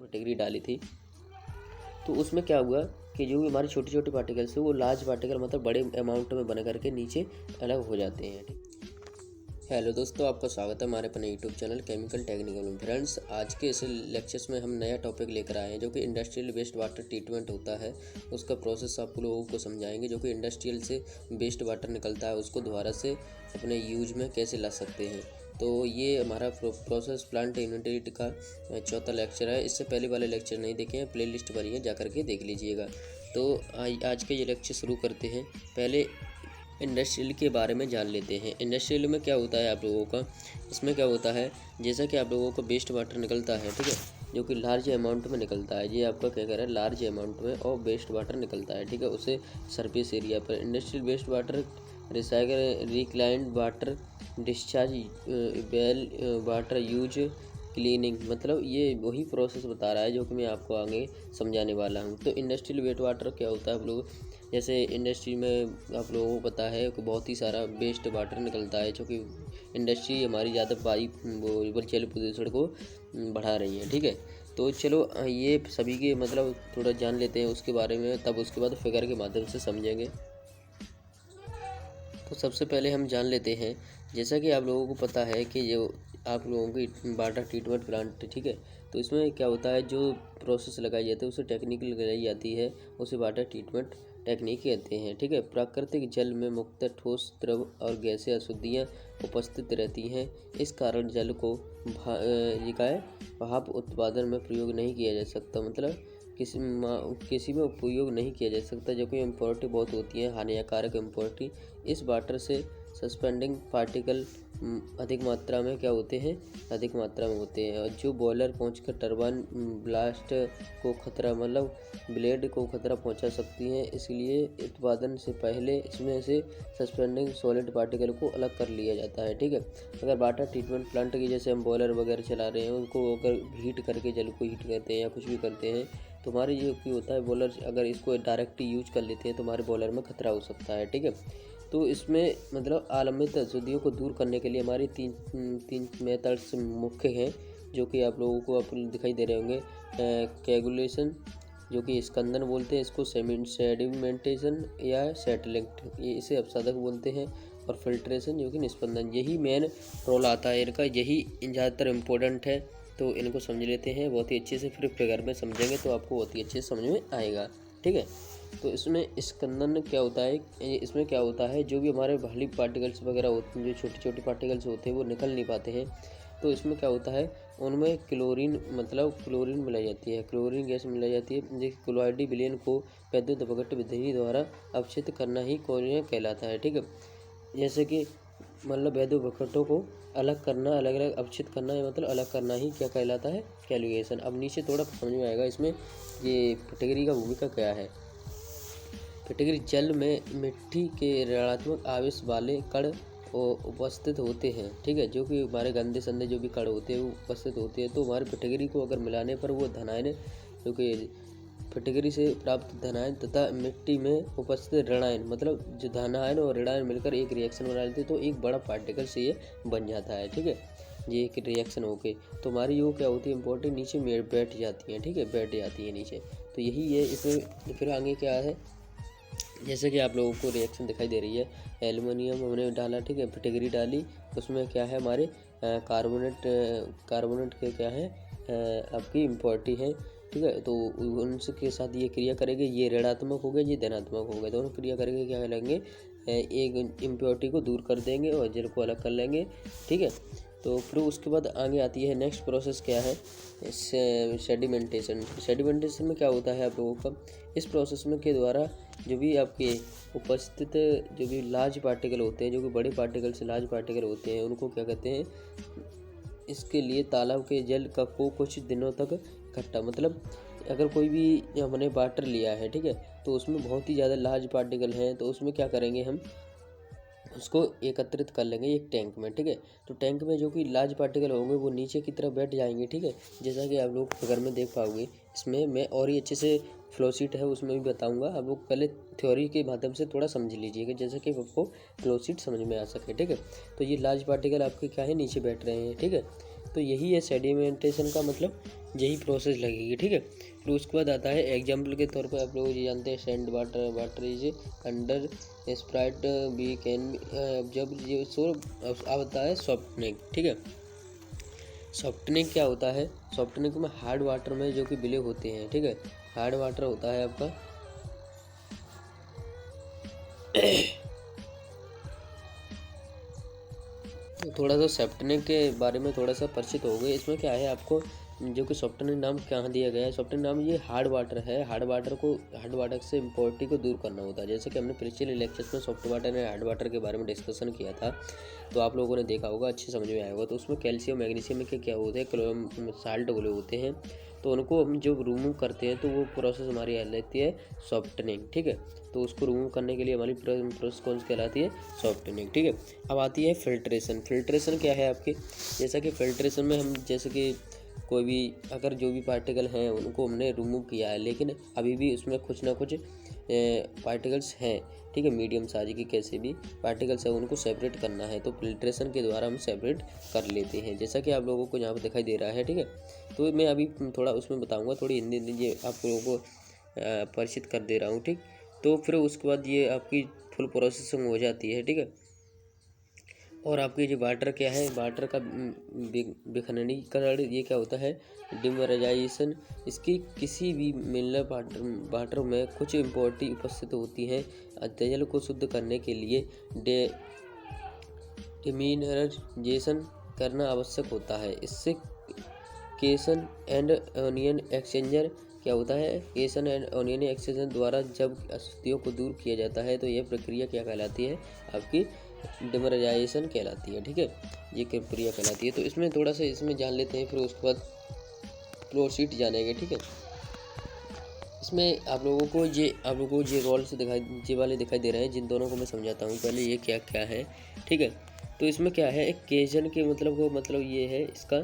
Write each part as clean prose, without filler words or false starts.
फटिगरी डाली थी, तो उसमें क्या हुआ कि जो भी हमारे छोटे छोटे पार्टिकल्स हैं वो लार्ज पार्टिकल मतलब बड़े अमाउंट में बन करके नीचे अलग हो जाते हैं। हेलो दोस्तों, आपका स्वागत है हमारे अपने यूट्यूब चैनल केमिकल टेक्निकल में। फ्रेंड्स, आज के इस लेक्चर्स में हम नया टॉपिक लेकर आए हैं जो कि इंडस्ट्रियल वेस्ट वाटर ट्रीटमेंट होता है, उसका प्रोसेस आप लोगों को समझाएंगे। जो कि इंडस्ट्रियल से वेस्ट वाटर निकलता है उसको दोबारा से अपने यूज में कैसे ला सकते हैं। तो ये हमारा प्रोसेस प्लांट इन्वेंटरी का चौथा लेक्चर है। इससे पहले वाले लेक्चर नहीं देखे हैं, प्ले लिस्ट बनी है, जा करके देख लीजिएगा। तो आज के ये लेक्चर शुरू करते हैं। पहले इंडस्ट्रियल के बारे में जान लेते हैं। इंडस्ट्रियल में क्या होता है आप लोगों का, इसमें क्या होता है, जैसा कि आप लोगों को वेस्ट वाटर निकलता है, ठीक है, जो कि लार्ज अमाउंट में निकलता है। ये आपका क्या कह रहा है, लार्ज अमाउंट में और वेस्ट वाटर निकलता है, ठीक है, उसे सरफेस एरिया पर। Industrial waste water recycle reclaimed water discharge well water use cleaning, मतलब ये वही प्रोसेस बता रहा है जो कि मैं आपको आगे समझाने वाला हूँ। तो इंडस्ट्रियल वेस्ट वाटर क्या होता है, आप लोग जैसे इंडस्ट्री में आप लोगों को पता है कि बहुत ही सारा वेस्ट वाटर निकलता है, जो कि इंडस्ट्री हमारी ज़्यादा वायु जल प्रदूषण को बढ़ा रही है, ठीक है। तो चलो ये सभी के मतलब थोड़ा जान लेते हैं उसके बारे में, तब उसके बाद फिगर के माध्यम से समझेंगे। तो सबसे पहले हम जान लेते हैं, जैसा कि आप लोगों को पता है कि जो आप लोगों की वाटर ट्रीटमेंट प्लांट, ठीक है, तो इसमें क्या होता है, जो प्रोसेस लगाई जाती है उसे टेक्निक लगाई जाती है, उसे वाटर ट्रीटमेंट टेक्निक कहते हैं, ठीक है। प्राकृतिक जल में मुक्त ठोस, द्रव और गैसीय अशुद्धियाँ उपस्थित रहती हैं। इस कारण जल को भाप उत्पादन में प्रयोग नहीं किया जा सकता, मतलब किसी में उपयोग नहीं किया जा सकता, जो कि इम्प्योरिटी बहुत होती है, हानिकारक इम्प्योरिटी। इस वाटर से सस्पेंडिंग पार्टिकल अधिक मात्रा में क्या होते हैं, अधिक मात्रा में होते हैं, और जो बॉयलर पहुंचकर टरबाइन ब्लास्ट को खतरा, मतलब ब्लेड को खतरा पहुंचा सकती हैं। इसलिए उत्पादन से पहले इसमें से सस्पेंडिंग सॉलिड पार्टिकल को अलग कर लिया जाता है, ठीक है। अगर वाटर ट्रीटमेंट प्लांट की जैसे हम बॉयलर वगैरह चला रहे हैं, उनको अगर हीट करके जल को हीट करते हैं या कुछ भी करते हैं, तो हमारे जो कि होता है बॉयलर, अगर इसको डायरेक्ट यूज कर लेते हैं तो हमारे बॉयलर में खतरा हो सकता है, ठीक है। तो इसमें मतलब आलमित अशुद्धियों को दूर करने के लिए हमारी तीन मेथड्स मुख्य हैं, जो कि आप लोगों को आप दिखाई दे रहे होंगे। कैगुलेशन, जो कि स्कंदन बोलते हैं इसको, सेडिमेंटेशन या सेटलिंग, ये इसे अपसादक बोलते हैं, और फिल्ट्रेशन जो कि निस्पंदन। यही मेन रोल आता है इनका, यही ज़्यादातर इम्पोर्टेंट है। तो इनको समझ लेते हैं बहुत ही अच्छे से, फिर फिगर में समझेंगे तो आपको बहुत ही अच्छे से समझ में आएगा, ठीक है। तो इसमें स्कंदन क्या होता है, इसमें क्या होता है, जो भी हमारे बाहरी पार्टिकल्स वगैरह होते हैं, जो छोटे छोटे पार्टिकल्स होते हैं वो निकल नहीं पाते हैं, तो इसमें क्या होता है, उनमें क्लोरीन, मतलब क्लोरीन मिलाई जाती है, क्लोरीन गैस मिलाई जाती है। जो क्लोराइड विलयन को वैद्युत अपघट्ट विधि द्वारा अपचित करना ही क्लोरीन कहलाता है, ठीक है। जैसे कि मतलब वैद्युत अपघट्टों को अलग करना, अलग अलग अपचित करना, मतलब अलग करना ही क्या कहलाता है, कैलुगेशन। अब नीचे थोड़ा समझ में आएगा इसमें ये फटिगरी का भूमिका क्या है। फटिगरी जल में मिट्टी के ऋणात्मक आवेश वाले कण उपस्थित होते हैं, ठीक है, जो कि हमारे गंदे संदे जो भी कण होते हैं वो उपस्थित होते हैं। तो हमारे फटिगरी को अगर मिलाने पर वो धनायन, जो कि फटिगरी से प्राप्त धनायन तथा मिट्टी में उपस्थित ऋणायन, मतलब जो धनायन और ऋणायन मिलकर एक रिएक्शन बना देते हैं, तो एक बड़ा पार्टिकल से ये बन जाता है, ठीक है। ये एक रिएक्शन होके तो हमारी वो क्या होती है, इम्पोर्टेंट नीचे बैठ जाती है, ठीक है, बैठ जाती है नीचे। तो यही है इसमें। फिर आगे क्या है, जैसे कि आप लोगों को रिएक्शन दिखाई दे रही है, एल्युमिनियम हमने डाला, ठीक है, फटिगरी डाली, उसमें क्या है हमारे कार्बोनेट के क्या है, आपकी इम्प्योरिटी है, ठीक है। तो उनके साथ ये क्रिया करेंगे, ये ऋणात्मक हो गए, ये धनात्मक हो गए, दोनों क्रिया करेंगे, क्या करेंगे, एक इम्प्योरिटी को दूर कर देंगे और जल को अलग कर लेंगे, ठीक है। तो फिर उसके बाद आगे आती है नेक्स्ट प्रोसेस क्या है, सेडिमेंटेशन। सेडिमेंटेशन में क्या होता है आप लोगों का, इस प्रोसेस में के द्वारा जो भी आपके उपस्थित जो भी लार्ज पार्टिकल होते हैं, जो कि बड़े पार्टिकल से लार्ज पार्टिकल होते हैं, उनको क्या कहते हैं, इसके लिए तालाब के जल का को कुछ दिनों तक इकट्ठा, मतलब अगर कोई भी हमने वाटर लिया है, ठीक है, तो उसमें बहुत ही ज़्यादा लार्ज पार्टिकल हैं, तो उसमें क्या करेंगे, हम उसको एकत्रित कर लेंगे एक टैंक में, ठीक है। तो टैंक में जो कि लार्ज पार्टिकल होंगे वो नीचे की तरफ बैठ जाएंगे, ठीक है, जैसा कि आप लोग फिगर में देख पाओगे। इसमें मैं और ही अच्छे से फ्लो शीट है उसमें भी बताऊंगा, आप लोग पहले थ्योरी के माध्यम से थोड़ा समझ लीजिएगा, जैसे कि आपको फ्लो शीट समझ में आ सके, ठीक है। तो ये लार्ज पार्टिकल आपके क्या है, नीचे बैठ रहे हैं, ठीक है। तो यही है सेडिमेंटेशन का मतलब, यही प्रोसेस लगेगी, ठीक है। फिर उसके बाद आता है एग्जाम्पल के तौर पर आप लोग ये जानते हैं sand water, water is under sprite we can, जब ये सो अब आता है सॉफ्टनिंग, ठीक है। सॉफ्टनिंग क्या होता है? सॉफ्टनिंग में हार्ड वाटर में जो कि विलय होते हैं, ठीक है। हार्ड वाटर होता है आपका थोड़ा सा सॉफ्टनिंग के बारे में थोड़ा सा परिचित हो गए। इसमें क्या है आपको जो कि सॉफ्टनिंग नाम कहाँ दिया गया है? सॉफ्टनिंग नाम ये हार्ड वाटर है। हार्ड वाटर से इम्प्योरिटी को दूर करना होता है। जैसे कि हमने पिछले लेक्चर्स में soft water and hard water के बारे में डिस्कशन किया था, तो आप लोगों ने देखा होगा, अच्छे समझ में आया होगा। तो उसमें कैल्शियम मैग्नीशियम में क्या होते हैं, साल्ट बोले होते हैं, तो उनको हम जब रिमूव करते हैं तो वो प्रोसेस हमारी कहलाती है सॉफ्टनिंग, ठीक है। तो उसको रिमूव करने के लिए हमारी प्रोसेस कौन सी कहलाती है? सॉफ्टनिंग, ठीक है। अब आती है फिल्ट्रेशन। फिल्ट्रेशन क्या है आपके? जैसा कि फिल्ट्रेशन में हम जैसे कि कोई भी अगर जो भी पार्टिकल हैं उनको हमने रिमूव किया है, लेकिन अभी भी उसमें कुछ ना कुछ पार्टिकल्स हैं, ठीक है, मीडियम साइज की कैसे भी पार्टिकल्स है, उनको सेपरेट करना है, तो फिल्ट्रेशन के द्वारा हम सेपरेट कर लेते हैं, जैसा कि आप लोगों को यहाँ पर दिखाई दे रहा है, ठीक है। तो मैं अभी थोड़ा उसमें बताऊँगा, थोड़ी हिंदी ये आप लोगों को परिचित कर दे रहा हूँ, ठीक। तो फिर उसके बाद ये आपकी फुल प्रोसेसिंग हो जाती है, ठीक है। और आपकी जो वाटर क्या है, वाटर का विखंडनीकरण, ये क्या होता है? डिमराइजेशन। इसकी किसी भी मिनरल वाटर में कुछ इम्प्योरिटी उपस्थित होती हैं, जल को शुद्ध करने के लिए डिमिनराइजेशन करना आवश्यक होता है। इससे केशन एंड ओनियन एक्सचेंजर क्या होता है? केशन एंड ओनियन एक्सचेंजर द्वारा जब अशुद्धियों को दूर किया जाता है, तो यह प्रक्रिया क्या कहलाती है? आपकी डिमराइजेशन कहलाती है, ठीक है। ये प्रक्रिया कहलाती है। तो इसमें थोड़ा सा इसमें जान लेते हैं, फिर उसके बाद फ्लो शीट जानेंगे, ठीक है। इसमें आप लोगों को ये रोल्स ये वाले दिखाई दे रहे हैं, जिन दोनों को मैं समझाता हूँ पहले ये क्या क्या है, ठीक है। तो इसमें क्या है, एक केजन के मतलब ये है इसका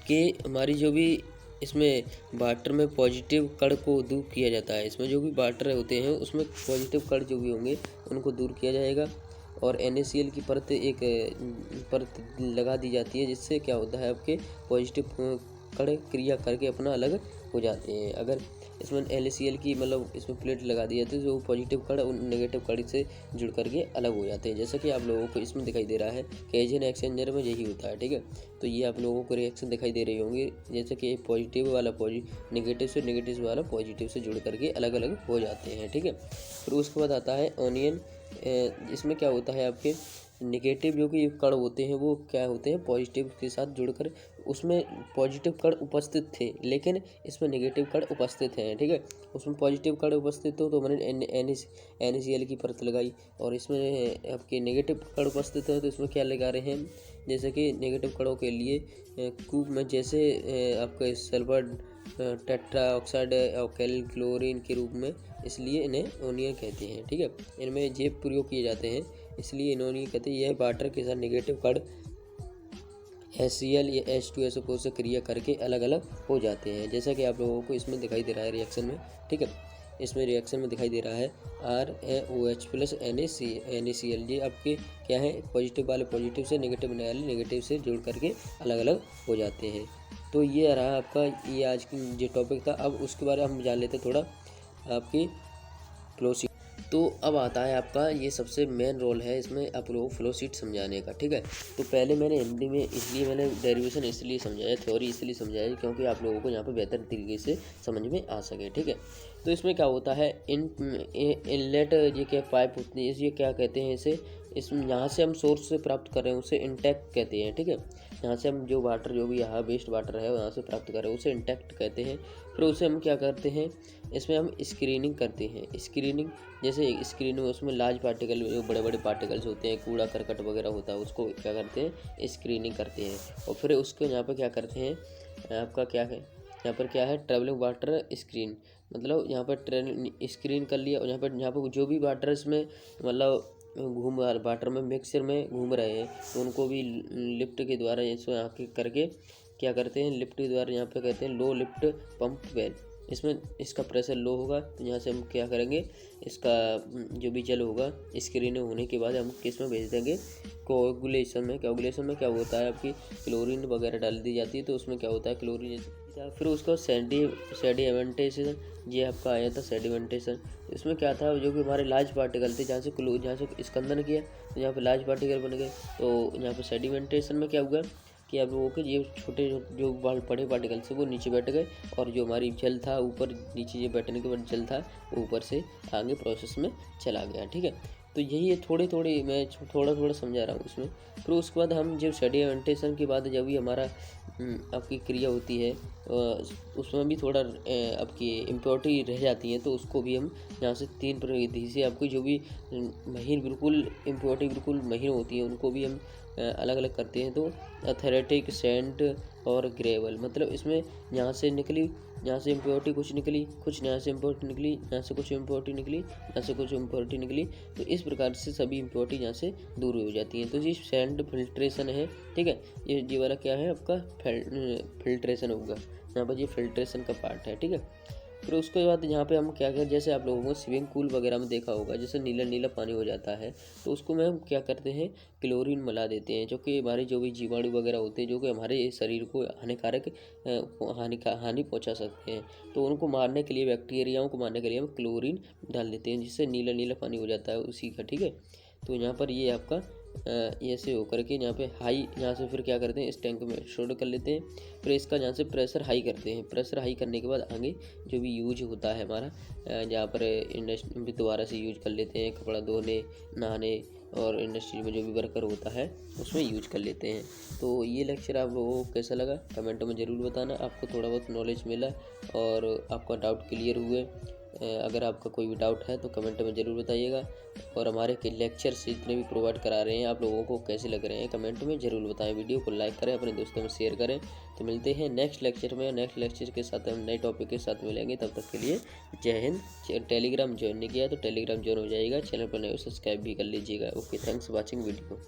कि हमारी जो भी इसमें वाटर में पॉजिटिव कण को दूर किया जाता है। इसमें जो भी वाटर होते हैं उसमें पॉजिटिव कण जो भी होंगे उनको दूर किया जाएगा, और NaCl की परत लगा दी जाती है, जिससे क्या होता है आपके पॉजिटिव कण क्रिया करके अपना अलग हो जाते हैं। अगर इसमें NaCl की इसमें प्लेट लगा दी जाती है, तो पॉजिटिव कण उन नेगेटिव कण से जुड़ करके अलग हो जाते हैं, जैसा कि आप लोगों को इसमें दिखाई दे रहा है। केजन एक्सचेंजर में यही होता है, ठीक है। तो ये आप लोगों को रिएक्शन दिखाई दे रही होंगी, जैसे कि पॉजिटिव वाला नेगेटिव वाला पॉजिटिव से जुड़ करके अलग अलग हो जाते हैं, ठीक है। फिर उसके बाद आता है ओनियन। इसमें क्या होता है आपके नेगेटिव जो कि कण होते हैं वो क्या होते हैं? पॉजिटिव के साथ जुड़कर, उसमें पॉजिटिव कण उपस्थित थे लेकिन इसमें नेगेटिव कण उपस्थित हैं, ठीक है। उसमें पॉजिटिव कण उपस्थित हो तो मैंने NaCl की परत लगाई, और इसमें आपके नेगेटिव कण उपस्थित है तो इसमें क्या लगा रहे हैं? जैसे कि नेगेटिव कणों के लिए क्यूब में जैसे आपका sulphur tetra oxide alkyl chlorine के रूप में, इसलिए इन्हें ओनियन कहते हैं, ठीक है। इनमें ये प्रयोग किए जाते हैं, इसलिए इन्हें ओनियन कहते हैं। यह वाटर के साथ नेगेटिव कण HCl या H2SO4 से क्रिया करके अलग अलग हो जाते हैं, जैसा कि आप लोगों को इसमें दिखाई दे रहा है रिएक्शन में, ठीक है। इसमें रिएक्शन में दिखाई दे रहा है RaOH प्लस NaCl। ये आपके क्या है? पॉजिटिव वाले पॉजिटिव से, नेगेटिव वाले नेगेटिव से जुड़ करके अलग अलग हो जाते हैं। तो ये रहा आपका ये आज की जो टॉपिक था। अब उसके बारे में हम जान लेते थोड़ा आपकी फ्लो शीट। तो अब आता है आपका ये सबसे मेन रोल है इसमें आप लोगों को फ्लो शीट समझाने का, ठीक है। तो पहले मैंने हिंदी में इसलिए मैंने डेरिवेशन इसलिए समझाया, थ्योरी इसलिए समझाया क्योंकि आप लोगों को यहाँ पे बेहतर तरीके से समझ में आ सके, ठीक है। तो इसमें क्या होता है, इनलेट ये क्या पाइप होती है, ये क्या कहते हैं इसे, यहाँ से हम सोर्स से प्राप्त कर रहे हैं उसे इंटैक्ट कहते हैं, ठीक है। यहाँ से हम जो वाटर जो भी यहाँ वेस्ट वाटर है यहाँ से प्राप्त कर रहे हैं उसे इंटैक्ट कहते हैं। फिर उसे हम क्या करते हैं, इसमें हम स्क्रीनिंग करते हैं। स्क्रीनिंग जैसे स्क्रीनिंग उसमें लार्ज पार्टिकल, बड़े बड़े पार्टिकल्स होते हैं, कूड़ा करकट वगैरह होता है, उसको क्या करते हैं? स्क्रीनिंग करते हैं। और फिर उसको यहाँ पर क्या करते हैं, आपका क्या है यहाँ पर क्या है, ट्रेवलिंग वाटर स्क्रीन, मतलब यहाँ पर स्क्रीन कर लिया, और यहाँ पर जो भी वाटर इसमें घूम वाटर में मिक्सचर में घूम रहे हैं तो उनको भी लिफ्ट के द्वारा इसको यहाँ के करके क्या करते हैं, लिफ्ट के द्वारा यहाँ पे कहते हैं लो लिफ्ट पंप वेल, इसमें इसका प्रेशर लो होगा, तो यहाँ से हम क्या करेंगे, इसका जो भी जल होगा स्क्रीन होने के बाद हम किस में भेज देंगे, कोगुलेशन में। कोगुलेशन में क्या होता है, आपकी क्लोरीन वगैरह डाल दी जाती है, तो उसमें क्या होता है क्लोरीन। फिर उसका सेडिमेंटेशन, ये आपका आया था सेडिमेंटेशन। इसमें क्या था, जो कि हमारे लार्ज पार्टिकल थे, जहाँ से स्कंदन किया तो यहाँ पे लार्ज पार्टिकल बन गए। तो यहाँ पे सेडिमेंटेशन में क्या हुआ कि आप लोगों के ये छोटे जो बड़े पार्टिकल थे वो नीचे बैठ गए, और जो हमारी जल था ऊपर नीचे ये बैठने के बाद जल था वो ऊपर से आगे प्रोसेस में चला गया। ठीक है, तो यही है, थोड़े मैं थोड़ा समझा रहा हूँ इसमें। फिर उसके बाद हम जब सेडिमेंटेशन के बाद जब भी हमारा आपकी क्रिया होती है उसमें भी थोड़ा आपकी इम्प्योरिटी रह जाती है, तो उसको भी हम यहाँ से 3 विधि से आपकी जो भी महीन बिल्कुल इम्प्योरिटी बिल्कुल महीन होती है उनको भी हम अलग अलग करते हैं। तो एथेरेटिक, सेंट और ग्रेवल, मतलब इसमें यहाँ से निकली, यहाँ से इम्प्योरिटी कुछ निकली, कुछ यहाँ से इम्प्योरिटी निकली, यहाँ से कुछ इम्प्योरिटी निकली, यहाँ से कुछ इम्प्योरिटी निकली, तो इस प्रकार से सभी इम्प्योरिटी यहाँ से दूर हो जाती हैं। तो ये सेंट फिल्ट्रेशन है। ठीक है, ये वाला क्या है आपका फिल्ट्रेशन होगा, यहाँ पर ये फिल्ट्रेशन का पार्ट है। ठीक है, फिर उसके बाद यहाँ पे हम क्या करें, जैसे आप लोगों को स्विमिंग पूल वगैरह में देखा होगा, जैसे नीला नीला पानी हो जाता है, तो उसको में हम क्या करते हैं, क्लोरीन मिला देते हैं, जो कि हमारे जो भी जीवाणु वगैरह होते हैं जो कि हमारे शरीर को हानिकारक हानि पहुँचा सकते हैं, तो उनको मारने के लिए, बैक्टीरियाओं को मारने के लिए हम क्लोरीन डाल देते हैं, जिससे नीला नीला पानी हो जाता है उसी का। ठीक है, तो यहाँ पर ये आपका ऐसे होकर के यहाँ पे हाई, यहाँ से फिर क्या करते हैं, इस टैंक में स्टोर कर लेते हैं। फिर इसका यहाँ से प्रेशर हाई करते हैं। प्रेशर हाई करने के बाद आगे जो भी यूज होता है हमारा, जहाँ पर इंडस्ट्री दोबारा से यूज कर लेते हैं, कपड़ा धोने, नहाने और इंडस्ट्री में जो भी वर्कर होता है उसमें यूज कर लेते हैं। तो ये लेक्चर आप लोगों को कैसा लगा कमेंट में ज़रूर बताना। आपको थोड़ा बहुत नॉलेज मिला और आपका डाउट क्लियर हुए। अगर आपका कोई भी डाउट है तो कमेंट में ज़रूर बताइएगा, और हमारे के लेक्चर्स जितने भी प्रोवाइड करा रहे हैं आप लोगों को कैसे लग रहे हैं कमेंट में ज़रूर बताएं। वीडियो को लाइक करें, अपने दोस्तों में शेयर करें। तो मिलते हैं नेक्स्ट लेक्चर में। नेक्स्ट लेक्चर के साथ हम नए टॉपिक के साथ मिलेंगे, तब तक के लिए जय हिंद। टेलीग्राम ज्वाइन नहीं किया तो टेलीग्राम ज्वाइन हो जाएगा, चैनल पर नए सब्सक्राइब भी कर लीजिएगा। Okay, thanks for watching video.